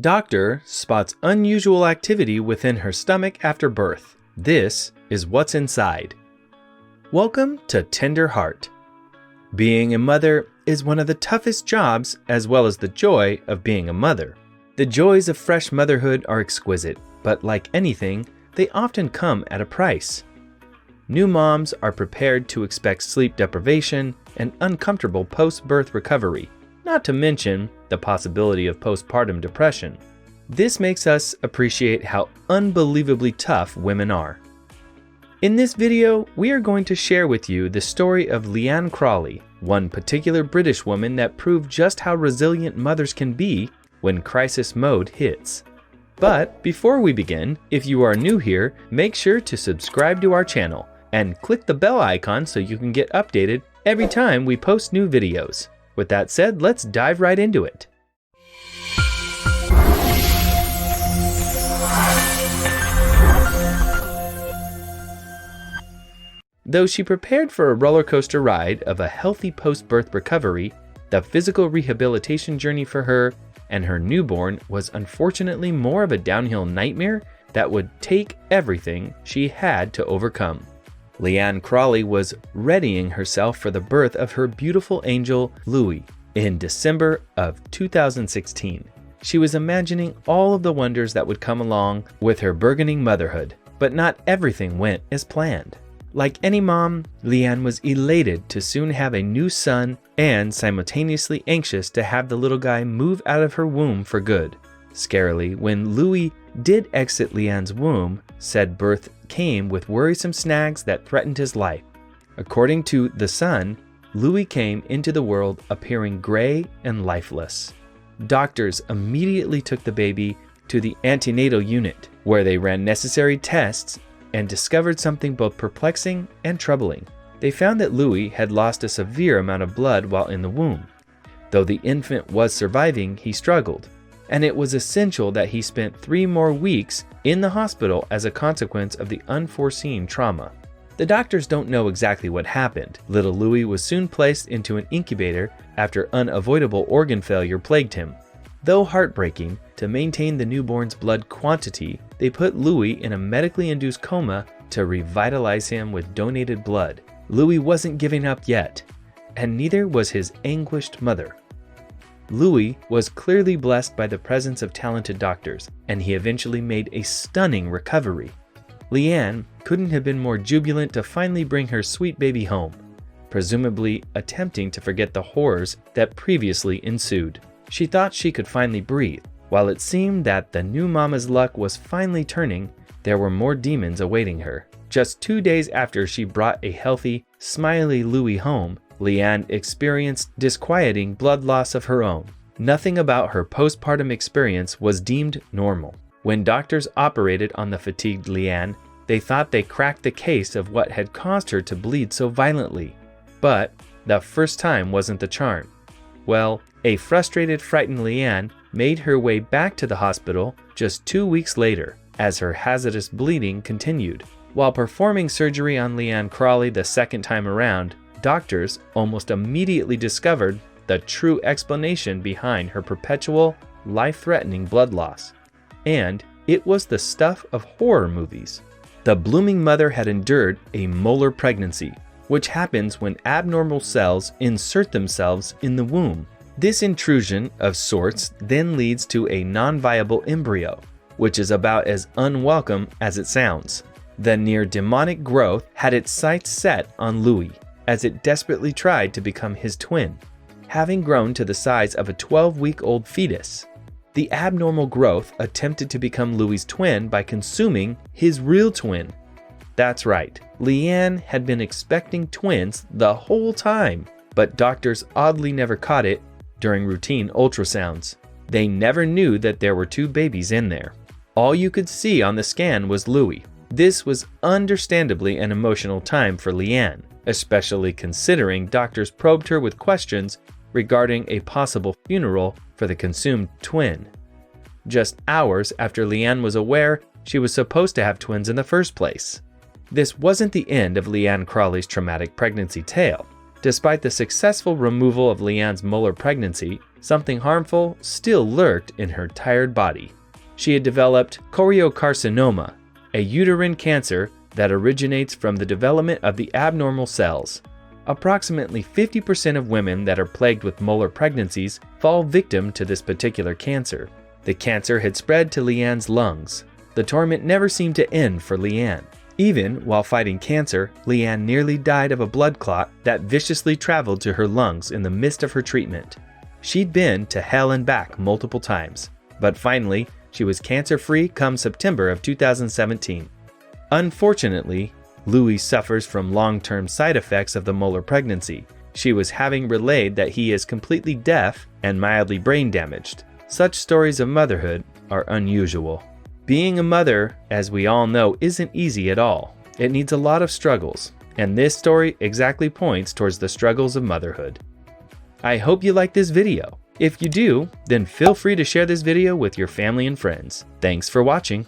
Doctor spots unusual activity within her stomach after birth. This is what's inside. Welcome to Tender Heart. Being a mother is one of the toughest jobs, as well as the joy of being a mother. The joys of fresh motherhood are exquisite, but like anything, they often come at a price. New moms are prepared to expect sleep deprivation and uncomfortable post-birth recovery, not to mention the possibility of postpartum depression. This makes us appreciate how unbelievably tough women are. In this video, we are going to share with you the story of Leanne Crawley, one particular British woman that proved just how resilient mothers can be when crisis mode hits. But before we begin, if you are new here, make sure to subscribe to our channel and click the bell icon so you can get updated every time we post new videos. With that said, let's dive right into it. Though she prepared for a roller coaster ride of a healthy post-birth recovery, the physical rehabilitation journey for her and her newborn was unfortunately more of a downhill nightmare that would take everything she had to overcome. Leanne Crawley was readying herself for the birth of her beautiful angel, Louis, in December of 2016. She was imagining all of the wonders that would come along with her burgeoning motherhood, but not everything went as planned. Like any mom, Leanne was elated to soon have a new son and simultaneously anxious to have the little guy move out of her womb for good. Scarily, when Louis did exit Leanne's womb, said birth came with worrisome snags that threatened his life. According to The Sun, Louis came into the world appearing gray and lifeless. Doctors immediately took the baby to the antenatal unit, where they ran necessary tests and discovered something both perplexing and troubling. They found that Louis had lost a severe amount of blood while in the womb. Though the infant was surviving, he struggled, and it was essential that he spent 3 more weeks in the hospital as a consequence of the unforeseen trauma. The doctors don't know exactly what happened. Little Louis was soon placed into an incubator after unavoidable organ failure plagued him. Though heartbreaking, to maintain the newborn's blood quantity, they put Louis in a medically induced coma to revitalize him with donated blood. Louis wasn't giving up yet, and neither was his anguished mother. Louis was clearly blessed by the presence of talented doctors, and he eventually made a stunning recovery. Leanne couldn't have been more jubilant to finally bring her sweet baby home, presumably attempting to forget the horrors that previously ensued. She thought she could finally breathe. While it seemed that the new mama's luck was finally turning, there were more demons awaiting her. Just 2 days after she brought a healthy, smiley Louis home, Leanne experienced disquieting blood loss of her own. Nothing about her postpartum experience was deemed normal. When doctors operated on the fatigued Leanne, they thought they cracked the case of what had caused her to bleed so violently. But the first time wasn't the charm. Well, a frustrated, frightened Leanne made her way back to the hospital just 2 weeks later, as her hazardous bleeding continued. While performing surgery on Leanne Crawley the second time around, doctors almost immediately discovered the true explanation behind her perpetual, life-threatening blood loss. And it was the stuff of horror movies. The blooming mother had endured a molar pregnancy, which happens when abnormal cells insert themselves in the womb. This intrusion of sorts then leads to a non-viable embryo, which is about as unwelcome as it sounds. The near demonic growth had its sights set on Louis, as it desperately tried to become his twin. Having grown to the size of a 12-week-old fetus, the abnormal growth attempted to become Louis' twin by consuming his real twin. That's right, Leanne had been expecting twins the whole time, but doctors oddly never caught it during routine ultrasounds. They never knew that there were 2 babies in there. All you could see on the scan was Louis. This was understandably an emotional time for Leanne, especially considering doctors probed her with questions regarding a possible funeral for the consumed twin. Just hours after Leanne was aware she was supposed to have twins in the first place. This wasn't the end of Leanne Crawley's traumatic pregnancy tale. Despite the successful removal of Leanne's molar pregnancy, something harmful still lurked in her tired body. She had developed choriocarcinoma, a uterine cancer that originates from the development of the abnormal cells. Approximately 50% of women that are plagued with molar pregnancies fall victim to this particular cancer. The cancer had spread to Leanne's lungs. The torment never seemed to end for Leanne. Even while fighting cancer, Leanne nearly died of a blood clot that viciously traveled to her lungs in the midst of her treatment. She'd been to hell and back multiple times, but finally, she was cancer-free come September of 2017. Unfortunately, Louis suffers from long-term side effects of the molar pregnancy. She was having relayed that he is completely deaf and mildly brain damaged. Such stories of motherhood are unusual. Being a mother, as we all know, isn't easy at all. It needs a lot of struggles, and this story exactly points towards the struggles of motherhood. I hope you like this video. If you do, then feel free to share this video with your family and friends. Thanks for watching.